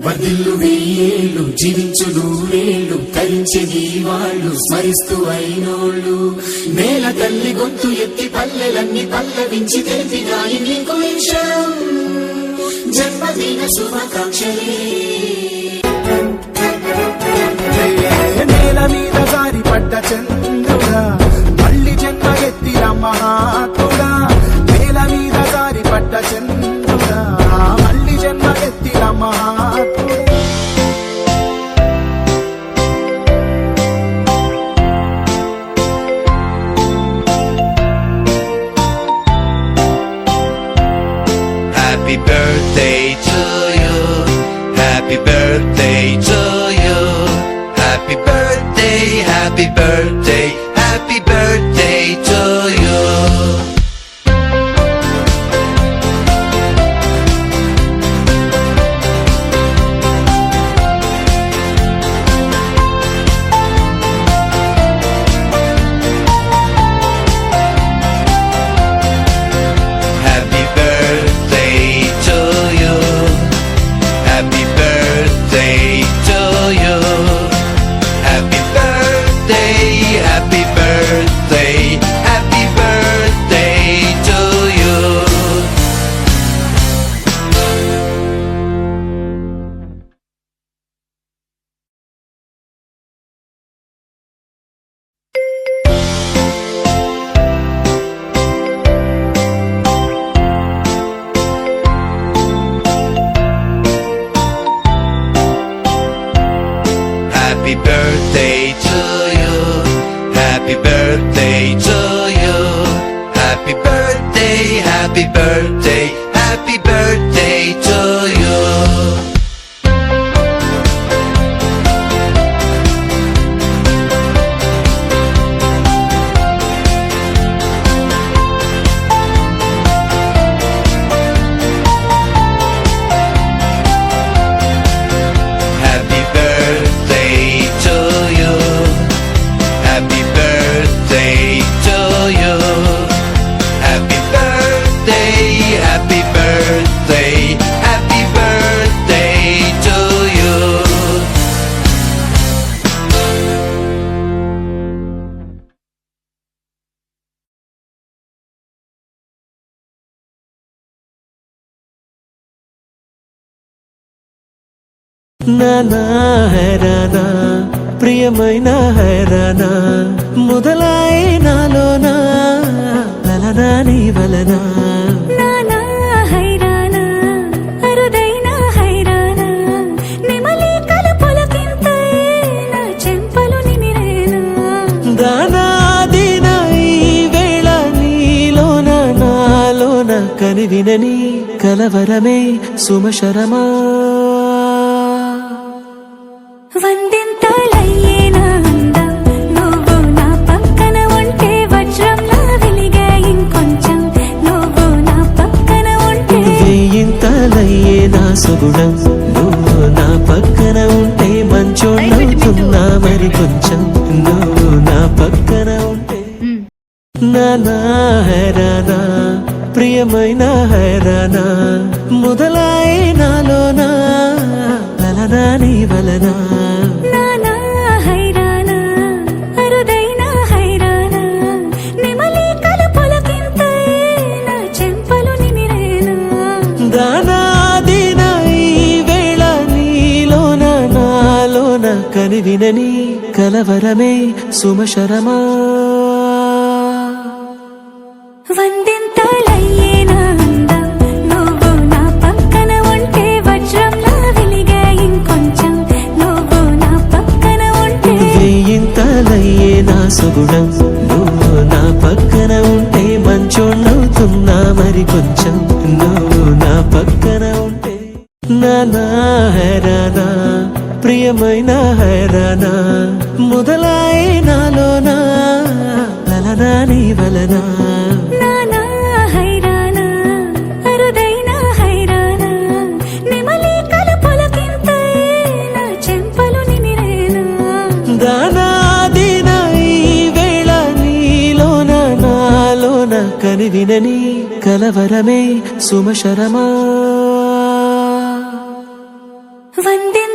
వర్ధిల్లు వెయ్యేళ్ళు జీవించు నూరేళ్ళు తరించే నీ వాళ్ళు స్మరిస్తూ అయినోళ్ళు నేల తల్లి గొంతు ఎత్తి పల్లెలన్నీ పల్లవించి తెలిపినాయి నీకు విషయం జన్మదిన శుభాకాంక్షలే నేల మీద జారి పడ్డ చంద్రుడా మళ్ళీ జన్మ ఎత్తిన మహాత్ముడా నేల మీద జారి పడ్డ చంద్రుడా మళ్ళీ జన్మ ఎత్తిన మహాత్ముడా Happy birthday to you. Happy birthday to you. Happy birthday, happy birthday, happy birthday to you. Happy birthday to you. Happy birthday to you. Happy birthday, happy birthday, happy birthday to you. Happy birthday to you. Happy birthday to you. Happy birthday, happy birthday, happy birthday to you. Happy birthday to you. Happy birthday to you. Happy birthday, happy birthday, happy birthday to you. నానా హైరానా ప్రియమైన హైరానా మొదలాయి నాలోనా లలనా నీ వలనా నానా హైరానా అరుదైన హైరానా నిమలి కలుపులకింతై నా చెంపలు నిమిరేనా దానాదిన ఈ వేళ నీలోన నాలోన కనివినని కలవరమే సుమశరమా వందింతలయ్యేనా అందం నువ్వు నా పక్కన ఉంటే వజ్రంలా వెలిగే ఇంకొంచెం నువ్వు నా పక్కన ఉంటే వేయింతలయ్యే నా సుగుణం నువ్వు నా పక్కన ఉంటే మంచోళ్ళవుతున్నా మరి కొంచెం నువ్వు నా పక్కన ఉంటే నానా హైరానా ప్రియమైన హైరానా మొదలాయి నాలోనా లలనా నీ వలనా నానా హైరానా అరుదైన హైరానా నిమలి కలుపులకింతై నా చెంపలు నిమిరేనా దానాదిన ఈ వేళ నీలోన నాలోన కనివినని కలవరమే సుమశరమా వందింతలయ్యేనా అందం నువ్వు నా పక్కన ఉంటే వజ్రంలా వెలిగే ఇంకొంచెం నువ్వు నా పక్కన ఉంటే వేయింతలయ్యే నా సుగుణం నువ్వు నా పక్కన ఉంటే మంచోళ్ళవుతున్నా మరి కొంచెం నువ్వు నా పక్కన ఉంటే నానా హైరానా ప్రియమైన హైరానా మొదలాయి నాలోనా లలనా నీ వలనా నానా హైరానా అరుదైన హైరానా నిమలి కలుపులకింతై నా చెంపలు నిమిరేనా దానాదిన ఈ వేళ నీలోన నాలోన కనివినని కలవరమే సుమశరమా వందెంత